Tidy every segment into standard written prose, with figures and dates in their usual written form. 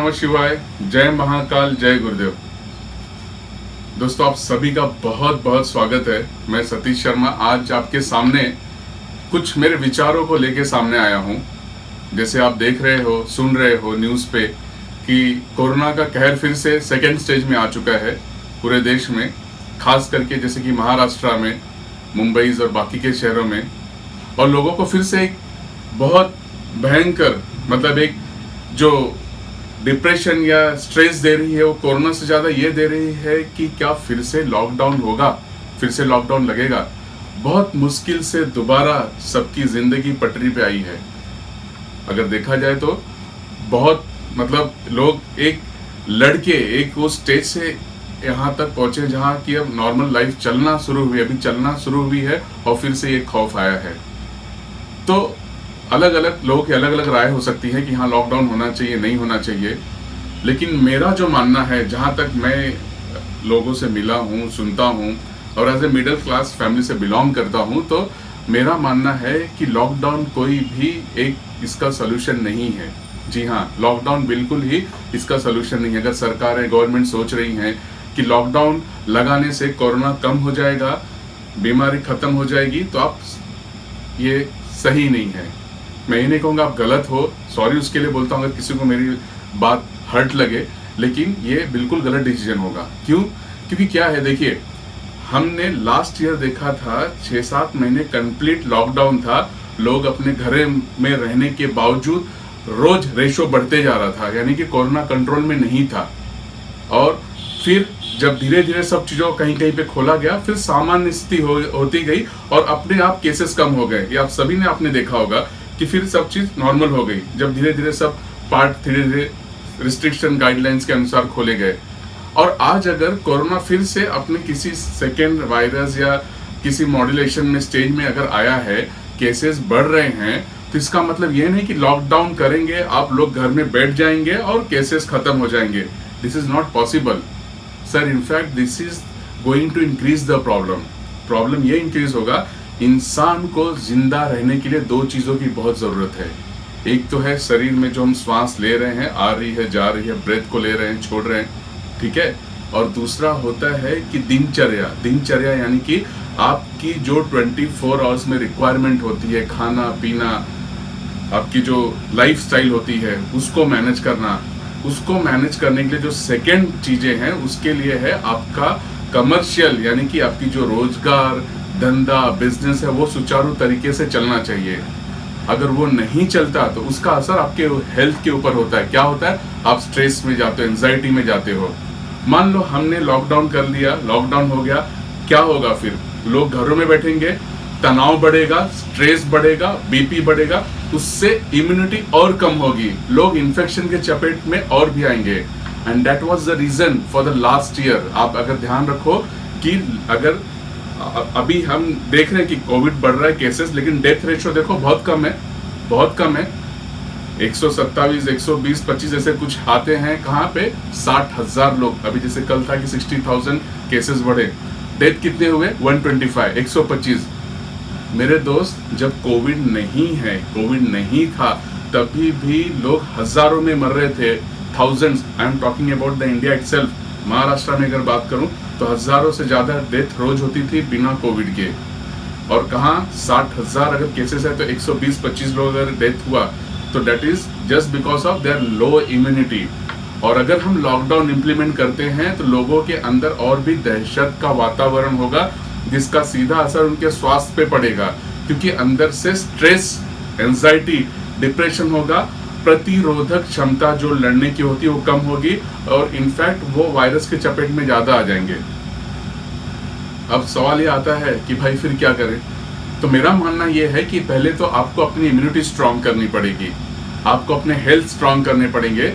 नमः शिवाय, जय महाकाल, जय गुरुदेव। दोस्तों, आप सभी का बहुत बहुत स्वागत है। मैं सतीश शर्मा आज आपके सामने कुछ मेरे विचारों को लेके सामने आया हूँ। जैसे आप देख रहे हो, सुन रहे हो न्यूज़ पे कि कोरोना का कहर फिर से सेकेंड स्टेज में आ चुका है पूरे देश में, खास करके जैसे कि महाराष्ट्र में, मुंबई और बाकी के शहरों में। और लोगों को फिर से एक बहुत भयंकर एक जो डिप्रेशन या स्ट्रेस दे रही है, वो कोरोना से ज़्यादा ये दे रही है कि क्या फिर से लॉकडाउन होगा, फिर से लॉकडाउन लगेगा। बहुत मुश्किल से दोबारा सबकी ज़िंदगी पटरी पे आई है। अगर देखा जाए तो बहुत लोग एक लड़के एक वो स्टेज से यहाँ तक पहुँचे जहाँ की अब नॉर्मल लाइफ चलना शुरू हुई, अभी चलना शुरू हुई है और फिर से ये खौफ आया है। तो अलग अलग लोगों की अलग अलग राय हो सकती है कि हाँ लॉकडाउन होना चाहिए, नहीं होना चाहिए। लेकिन मेरा जो मानना है, जहाँ तक मैं लोगों से मिला हूँ, सुनता हूँ और as a middle class family से बिलोंग करता हूँ, तो मेरा मानना है कि लॉकडाउन कोई भी एक इसका सोल्यूशन नहीं है। जी हाँ, लॉकडाउन बिल्कुल ही इसका सोल्यूशन नहीं है। अगर सरकारें, गवर्नमेंट सोच रही हैं कि लॉकडाउन लगाने से कोरोना कम हो जाएगा, बीमारी खत्म हो जाएगी, तो आप ये सही नहीं है। मैं ये नहीं कहूँगा आप गलत हो, सॉरी उसके लिए बोलता हूँ अगर किसी को मेरी बात हर्ट लगे, लेकिन ये बिल्कुल गलत डिसीजन होगा। क्यों? क्योंकि क्या है, देखिए, हमने लास्ट ईयर देखा था 6-7 महीने कंप्लीट लॉकडाउन था। लोग अपने घरे में रहने के बावजूद रोज रेशो बढ़ते जा रहा था, यानी कि कोरोना कंट्रोल में नहीं था। और फिर जब धीरे धीरे सब चीज़ों को कहीं कहीं पे खोला गया, फिर सामान्य स्थिति होती गई और अपने आप केसेस कम हो गए। ये आप सभी ने आपने देखा होगा कि फिर सब चीज़ नॉर्मल हो गई जब धीरे धीरे सब पार्ट धीरे धीरे रिस्ट्रिक्शन गाइडलाइंस के अनुसार खोले गए। और आज अगर कोरोना फिर से अपने किसी सेकेंड वायरस या किसी मॉड्यूलेशन में स्टेज में अगर आया है, केसेस बढ़ रहे हैं, तो इसका मतलब ये नहीं कि लॉकडाउन करेंगे, आप लोग घर में बैठ जाएंगे और केसेस खत्म हो जाएंगे। This is not possible sir. In fact this is going to increase the problem ये इंक्रीज होगा। इंसान को जिंदा रहने के लिए 2 चीज़ों की बहुत ज़रूरत है। एक तो है शरीर में जो हम श्वास ले रहे हैं, आ रही है, जा रही है, ब्रेथ को ले रहे हैं, छोड़ रहे हैं, ठीक है। और दूसरा होता है कि दिनचर्या यानी कि आपकी जो 24 आवर्स में रिक्वायरमेंट होती है, खाना पीना, आपकी जो लाइफ स्टाइल होती है, उसको मैनेज करना। उसको मैनेज करने के लिए जो सेकेंड चीज़ें हैं, उसके लिए है आपका कमर्शियल, यानी कि आपकी जो रोजगार, धंधा, बिजनेस है, वो सुचारू तरीके से चलना चाहिए। अगर वो नहीं चलता तो उसका असर आपके हेल्थ के ऊपर होता है। क्या होता है? आप स्ट्रेस में जाते हो, एंजाइटी में जाते हो। मान लो हमने लॉकडाउन कर लिया, लॉकडाउन हो गया, क्या होगा फिर? लोग घरों में बैठेंगे, तनाव बढ़ेगा, स्ट्रेस बढ़ेगा, बीपी बढ़ेगा, उससे इम्यूनिटी और कम होगी, लोग इन्फेक्शन के चपेट में और भी आएंगे। And that was the reason for the last year. आप अगर ध्यान रखो कि अगर अभी हम देख रहे हैं कि कोविड बढ़ रहा है केसेस, लेकिन डेथ रेशो देखो बहुत कम है। 127, 120, 25 ऐसे कुछ आते हैं। कहाँ पे? 60,000 लोग। अभी जैसे कल था कि 60,000 केसेस बढ़े, डेथ कितने हुए? 125, 125। मेरे दोस्त, जब कोविड नहीं था, तभी भी लोग हजारों में मर रहे थे, thousands. I am talking about the India itself. Maharashtra में अगर बात करूं तो हजारों से ज्यादा डेथ रोज होती थी बिना कोविड के। और कहाँ 60,000 अगर केसेस है तो 120-25 लोग अगर डेथ हुआ, तो death is just because of their low immunity. और अगर हम लॉकडाउन इंप्लीमेंट करते हैं तो लोगों के अंदर और भी दहशत का वातावरण होगा, जिसका सीधा असर उनके स्वास्थ्य पे पड़ेगा, क्योंकि अंदर से स्ट्रेस, एंजाइटी, डिप्रेशन होगा। प्रतिरोधक क्षमता जो लड़ने की होती है वो कम होगी और इनफैक्ट वो वायरस के चपेट में ज्यादा आ जाएंगे। अब सवाल ये आता है कि भाई फिर क्या करें? तो मेरा मानना ये है कि पहले तो आपको अपनी इम्यूनिटी स्ट्रांग करनी पड़ेगी, आपको अपने हेल्थ स्ट्रांग करने पड़ेंगे।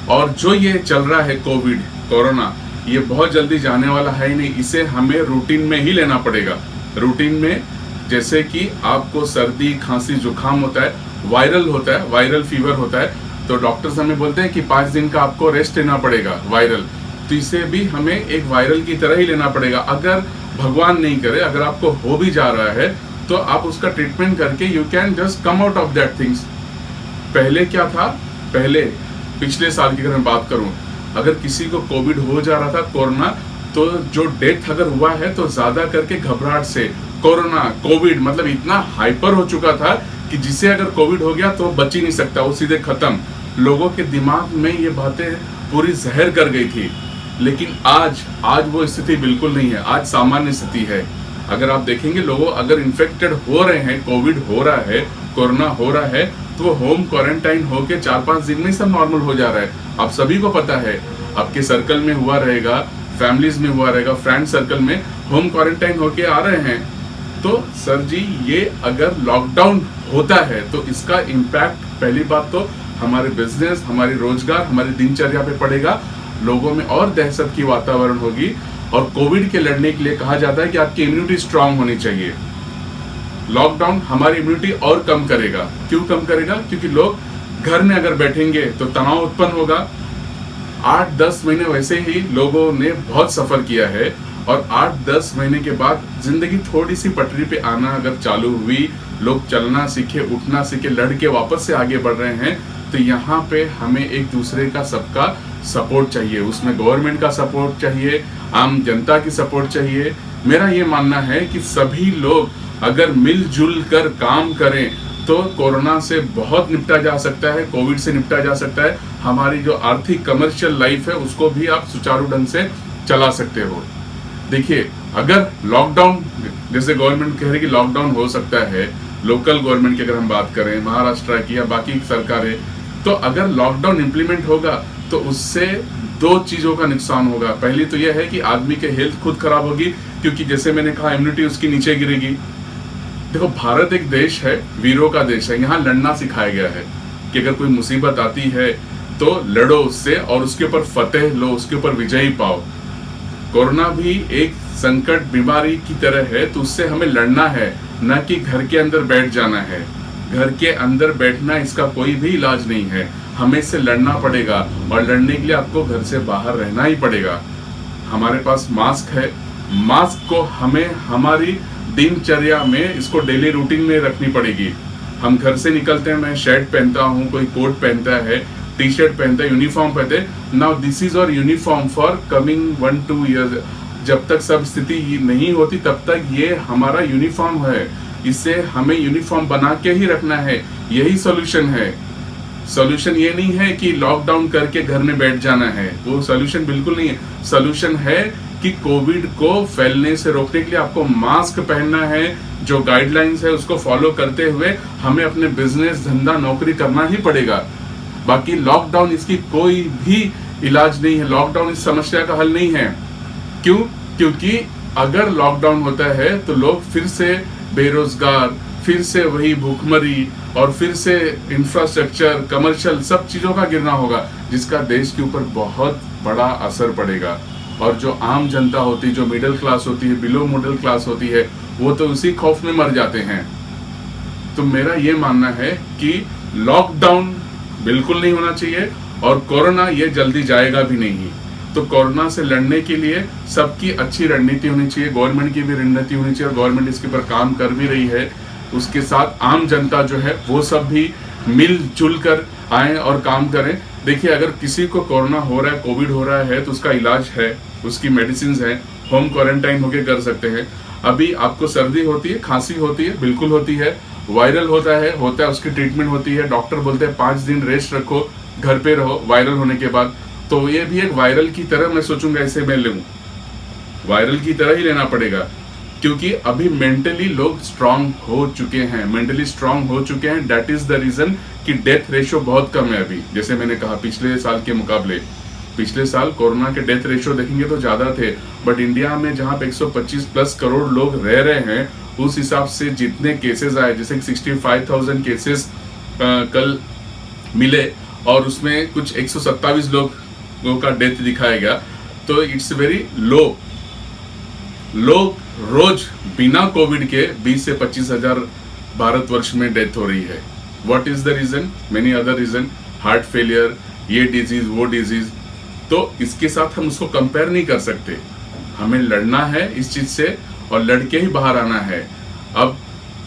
और जो ये चल रहा है कोरोना, ये बहुत जल्दी जाने वाला है ही नहीं, इसे हमें रूटीन में ही लेना पड़ेगा। रूटीन में जैसे कि आपको सर्दी, खांसी, जुकाम होता है, वायरल फीवर होता है, तो डॉक्टर्स हमें बोलते हैं कि 5 दिन का आपको रेस्ट लेना पड़ेगा वायरल। तो इसे भी हमें एक वायरल की तरह ही लेना पड़ेगा। अगर भगवान नहीं करे, अगर आपको हो भी जा रहा है, तो आप उसका ट्रीटमेंट करके you can just come out of that things. पहले क्या था? पहले पिछले साल की अगर मैं बात करूं, अगर किसी को कोविड हो जा रहा था, कोरोना, तो जो डेथ अगर हुआ है तो ज्यादा करके घबराहट से कोरोना कोविड मतलब इतना हाइपर हो चुका था कि जिसे अगर कोविड हो गया तो बच ही नहीं सकता, वो सीधे खत्म। लोगों के दिमाग में ये बातें पूरी जहर कर गई थी। लेकिन आज वो स्थिति बिल्कुल नहीं है, आज सामान्य स्थिति है। अगर आप देखेंगे, लोगों अगर इन्फेक्टेड हो रहे हैं, कोविड हो रहा है, कोरोना हो रहा है, तो वो होम क्वारंटाइन होके 4-5 दिन में सब नॉर्मल हो जा रहा है। आप सभी को पता है, आपके सर्कल में हुआ रहेगा, फैमिलीज में हुआ रहेगा, फ्रेंड सर्कल में होम क्वारंटाइन होके आ रहे हैं। तो सर जी, ये अगर लॉकडाउन होता है तो इसका इम्पैक्ट, पहली बात तो हमारे बिजनेस, हमारे रोजगार, हमारी दिनचर्या पे पड़ेगा। लोगों में और दहशत की वातावरण होगी। और कोविड के लड़ने के लिए कहा जाता है कि आपकी इम्यूनिटी स्ट्रांग होनी चाहिए। लॉकडाउन हमारी इम्यूनिटी और कम करेगा। क्यों कम करेगा? क्योंकि लोग घर में अगर बैठेंगे तो तनाव उत्पन्न होगा। 8-10 महीने वैसे ही लोगों ने बहुत सफर किया है, और 8-10 महीने के बाद जिंदगी थोड़ी सी पटरी पे आना अगर चालू हुई, लोग चलना सीखे, उठना सीखे, लड़के वापस से आगे बढ़ रहे हैं, तो यहाँ पे हमें एक दूसरे का सबका सपोर्ट चाहिए। उसमें गवर्नमेंट का सपोर्ट चाहिए, आम जनता की सपोर्ट चाहिए। मेरा ये मानना है कि सभी लोग अगर मिलजुल कर काम करें तो कोरोना से बहुत निपटा जा सकता है, कोविड से निपटा जा सकता है। हमारी जो आर्थिक कमर्शियल लाइफ है उसको भी आप सुचारू ढंग से चला सकते हो। देखिए, अगर लॉकडाउन, जैसे गवर्नमेंट कह रही है कि लॉकडाउन हो सकता है, लोकल गवर्नमेंट की अगर हम बात करें, महाराष्ट्र की या बाकी सरकारें, तो अगर लॉकडाउन इंप्लीमेंट होगा तो उससे 2 चीजों का नुकसान होगा। पहली तो यह है कि आदमी के हेल्थ खुद खराब होगी, क्योंकि जैसे मैंने कहा, इम्यूनिटी उसकी नीचे गिरेगी। देखो, भारत एक देश है, वीरों का देश है। यहाँ लड़ना सिखाया गया है कि अगर कोई मुसीबत आती है तो लड़ो उससे और उसके ऊपर फतेह लो, उसके ऊपर विजयी पाओ। कोरोना भी एक संकट बीमारी की तरह है, तो उससे हमें लड़ना है, न कि घर के अंदर बैठ जाना है। घर के अंदर बैठना इसका कोई भी इलाज नहीं है। हमें इससे लड़ना पड़ेगा, और लड़ने के लिए आपको घर से बाहर रहना ही पड़ेगा। हमारे पास मास्क है, मास्क को हमें हमारी दिनचर्या में, इसको डेली रूटीन में रखनी पड़ेगी। हम घर से निकलते हैं, मैं शर्ट पहनता हूँ, कोई कोट पहनता है, टी शर्ट पहनता है, यूनिफॉर्म पहनते हैं। नाउ दिस इज और यूनिफॉर्म फॉर कमिंग 1-2 ईयर्स। जब तक सब स्थिति नहीं होती तब तक ये हमारा यूनिफॉर्म है। इसे हमें यूनिफॉर्म बना के ही रखना है। यही सोल्यूशन है। सोल्यूशन ये नहीं है कि लॉकडाउन करके घर में बैठ जाना है, वो सोल्यूशन बिल्कुल नहीं है। सोल्यूशन है कि कोविड को फैलने से रोकने के लिए आपको मास्क पहनना है। जो गाइडलाइंस है उसको फॉलो करते हुए हमें अपने बिजनेस, धंधा, नौकरी करना ही पड़ेगा। बाकी लॉकडाउन इसकी कोई भी इलाज नहीं है। लॉकडाउन इस समस्या का हल नहीं है। क्यों? क्योंकि अगर लॉकडाउन होता है तो लोग फिर से बेरोजगार, फिर से वही भूखमरी, और फिर से इंफ्रास्ट्रक्चर, कमर्शियल, सब चीजों का गिरना होगा, जिसका देश के ऊपर बहुत बड़ा असर पड़ेगा। और जो आम जनता होती है, जो मिडिल क्लास होती है, बिलो मिडिल क्लास होती है, वो तो उसी खौफ में मर जाते हैं। तो मेरा ये मानना है कि लॉकडाउन बिल्कुल नहीं होना चाहिए, और कोरोना ये जल्दी जाएगा भी नहीं। तो कोरोना से लड़ने के लिए सबकी अच्छी रणनीति होनी चाहिए, गवर्नमेंट की भी रणनीति होनी चाहिए, और गवर्नमेंट इसके ऊपर काम कर भी रही है। उसके साथ आम जनता जो है वो सब भी मिलजुल कर आए और काम करें। देखिए, अगर किसी को कोरोना हो रहा है, कोविड हो रहा है, तो उसका इलाज है, उसकी मेडिसिन है, होम क्वारंटाइन होके कर सकते हैं। अभी आपको सर्दी होती है, खांसी होती है, बिल्कुल होती है, वायरल होता है, उसकी ट्रीटमेंट होती है। डॉक्टर बोलते हैं 5 दिन रेस्ट रखो, घर पे रहो वायरल होने के बाद। तो ये भी एक वायरल की तरह मैं सोचूंगा, ऐसे मैं लूँ, वायरल की तरह ही लेना पड़ेगा, क्योंकि अभी मेंटली लोग स्ट्रांग हो चुके हैं, मेंटली स्ट्रांग हो चुके हैं। दैट इज द रीजन कि डेथ रेशियो बहुत कम है अभी। जैसे मैंने कहा, पिछले साल के मुकाबले, पिछले साल कोरोना के डेथ रेशियो देखेंगे तो ज्यादा थे, बट इंडिया में जहां पे 125+ करोड़ लोग रह रहे हैं, उस हिसाब से जितने केसेस आए, जैसे 65,000 केसेस कल मिले, और उसमें कुछ 127 लोगों का डेथ दिखाया गया, तो इट्स वेरी लो। लोग रोज बिना कोविड के 20 से 25 हजार भारतवर्ष में डेथ हो रही है। What is the reason? Many other reason, heart failure, ये डिजीज, वो डिजीज। तो इसके साथ हम उसको कंपेयर नहीं कर सकते। हमें लड़ना है इस चीज से, और लड़के ही बाहर आना है। अब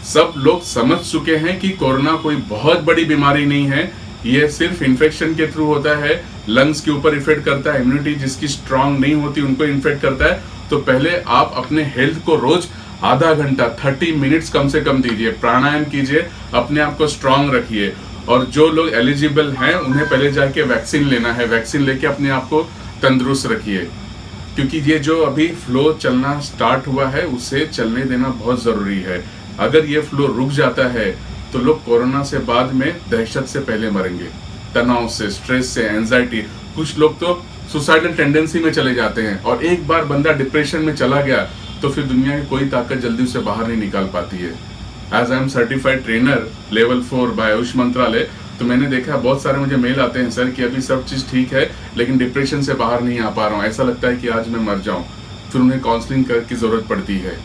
सब लोग समझ चुके हैं कि कोरोना कोई बहुत बड़ी बीमारी नहीं है, ये सिर्फ इन्फेक्शन के थ्रू होता है, लंग्स के ऊपर इफेक्ट करता है, इम्यूनिटी जिसकी स्ट्रांग नहीं होती उनको इन्फेक्ट करता है। तो पहले आप अपने हेल्थ को रोज आधा घंटा 30 मिनट्स कम से कम दीजिए, प्राणायाम कीजिए, अपने आप को स्ट्रांग रखिए। और जो लोग एलिजिबल हैं उन्हें पहले जाके वैक्सीन लेना है, वैक्सीन लेके अपने आप को तंदुरुस्त रखिए, क्योंकि ये जो अभी फ्लो चलना स्टार्ट हुआ है उसे चलने देना बहुत जरूरी है। अगर ये फ्लो रुक जाता है तो लोग कोरोना से बाद में दहशत से पहले मरेंगे, तनाव से, स्ट्रेस से, एंजाइटी। कुछ लोग तो सुसाइडल टेंडेंसी में चले जाते हैं, और एक बार बंदा डिप्रेशन में चला गया तो फिर दुनिया की कोई ताकत जल्दी उसे बाहर नहीं निकाल पाती है। As I am certified trainer level 4 by AYUSH मंत्रालय, तो मैंने देखा बहुत सारे मुझे मेल आते हैं, सर कि अभी सब चीज़ ठीक है लेकिन डिप्रेशन से बाहर नहीं आ पा रहा हूँ, ऐसा लगता है कि आज मैं मर जाऊँ। फिर उन्हें काउंसलिंग की ज़रूरत पड़ती है।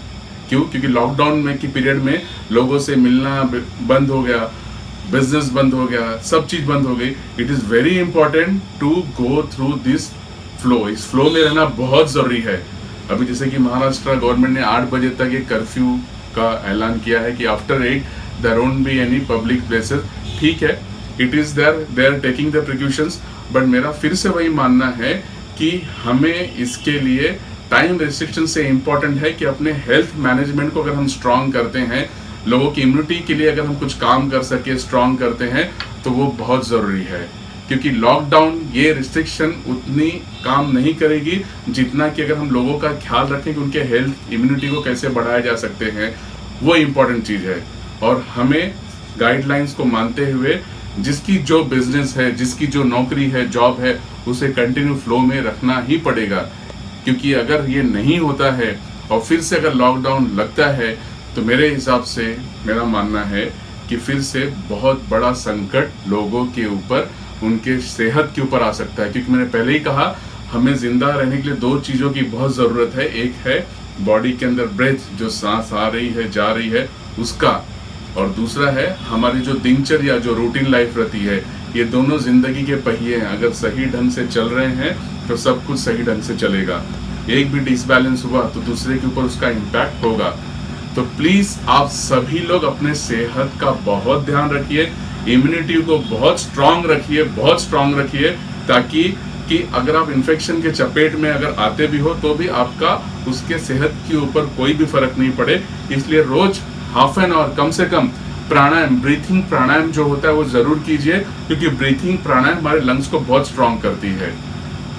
क्यों? क्योंकि लॉकडाउन में की पीरियड में लोगों से मिलना बंद हो गया, बिजनेस बंद हो गया, सब चीज़ बंद हो गई। It is very important to go through this flow. इस फ्लो में रहना बहुत ज़रूरी है। अभी जैसे कि महाराष्ट्र गवर्नमेंट ने 8 बजे तक एक कर्फ्यू का ऐलान किया है कि after 8 there won't be any public places. ठीक है, it is they are taking the precautions, but मेरा फिर से वही मानना है कि हमें इसके लिए टाइम रिस्ट्रिक्शन से इम्पॉर्टेंट है कि अपने हेल्थ मैनेजमेंट को अगर हम स्ट्रांग करते हैं, लोगों की इम्यूनिटी के लिए अगर हम कुछ काम कर सके, स्ट्रांग करते हैं, तो वो बहुत ज़रूरी है। क्योंकि लॉकडाउन, ये रिस्ट्रिक्शन उतनी काम नहीं करेगी जितना कि अगर हम लोगों का ख्याल रखें कि उनके हेल्थ इम्यूनिटी को कैसे बढ़ाया जा सकते हैं, वो इम्पॉर्टेंट चीज़ है। और हमें गाइडलाइंस को मानते हुए जिसकी जो बिजनेस है, जिसकी जो नौकरी है, जॉब है, उसे कंटिन्यू फ्लो में रखना ही पड़ेगा। क्योंकि अगर ये नहीं होता है और फिर से अगर लॉकडाउन लगता है तो मेरे हिसाब से मेरा मानना है कि फिर से बहुत बड़ा संकट लोगों के ऊपर, उनके सेहत के ऊपर आ सकता है। क्योंकि मैंने पहले ही कहा, हमें जिंदा रहने के लिए 2 चीज़ों की बहुत ज़रूरत है। एक है बॉडी के अंदर ब्रेथ, जो सांस आ रही है, जा रही है, उसका, और दूसरा है हमारी जो दिनचर्या, जो रूटीन लाइफ रहती है। ये दोनों जिंदगी के पहिए हैं, अगर सही ढंग से चल रहे हैं तो सब कुछ सही ढंग से चलेगा। एक भी डिसबैलेंस हुआ तो दूसरे के ऊपर उसका इम्पैक्ट होगा। तो प्लीज़ आप सभी लोग अपने सेहत का बहुत ध्यान रखिए, इम्यूनिटी को बहुत स्ट्रांग रखिए, बहुत स्ट्रांग रखिए, ताकि कि अगर आप इन्फेक्शन के चपेट में अगर आते भी हो तो भी आपका उसके सेहत के ऊपर कोई भी फर्क नहीं पड़े। इसलिए रोज हाफ एन आवर कम से कम प्राणायाम, ब्रीथिंग प्राणायाम जो होता है वो जरूर कीजिए, क्योंकि ब्रीथिंग प्राणायाम हमारे लंग्स को बहुत स्ट्रांग करती है।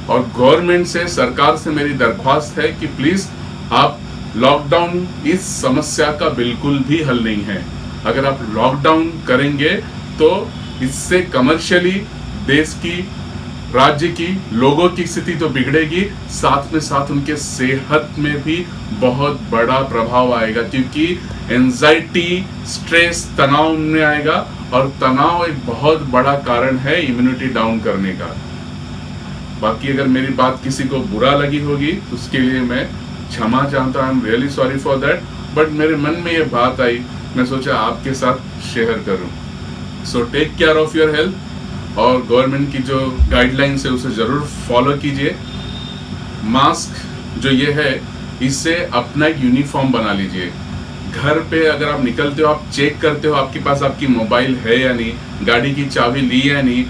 और गवर्नमेंट से, सरकार से मेरी दरख्वास्त है कि प्लीज आप, लॉकडाउन इस समस्या का बिल्कुल भी हल नहीं है। अगर आप लॉकडाउन करेंगे तो इससे कमर्शियली देश की, राज्य की, लोगों की स्थिति तो बिगड़ेगी, साथ में साथ उनके सेहत में भी बहुत बड़ा प्रभाव आएगा। क्योंकि एंजाइटी, स्ट्रेस, तनाव में आएगा, और तनाव एक बहुत बड़ा कारण है इम्यूनिटी डाउन करने का। बाकी अगर मेरी बात किसी को बुरा लगी होगी तो उसके लिए मैं क्षमा चाहता हूँ, I am really sorry for that. But मेरे मन में ये बात आई, मैं सोचा आपके साथ शेयर करूँ। So take care of your health, और गवर्नमेंट की जो गाइडलाइंस है उसे ज़रूर फॉलो कीजिए। मास्क जो ये है, इससे अपना एक यूनिफॉर्म बना लीजिए। घर पे अगर आप निकलते हो, आप चेक करते हो आपके पास आपकी मोबाइल है या नहीं, गाड़ी की चाबी ली या नहीं,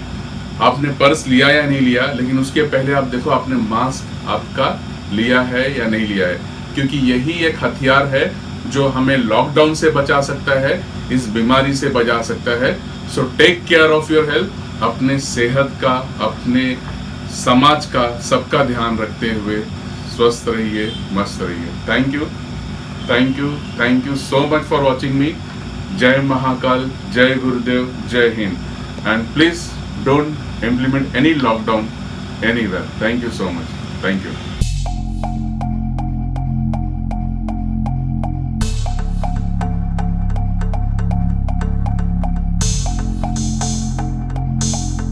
आपने पर्स लिया या नहीं लिया, लेकिन उसके पहले आप देखो आपने मास्क आपका लिया है या नहीं लिया है। क्योंकि यही एक हथियार है जो हमें लॉकडाउन से बचा सकता है, इस बीमारी से बचा सकता है। So take care of your health, अपने सेहत का, अपने समाज का, सबका ध्यान रखते हुए स्वस्थ रहिए, मस्त रहिए। Thank you, thank you, thank you so much for watching मी। जय महाकाल, जय गुरुदेव, जय Hind, and please don't implement any lockdown anywhere. Thank you so much. Thank you.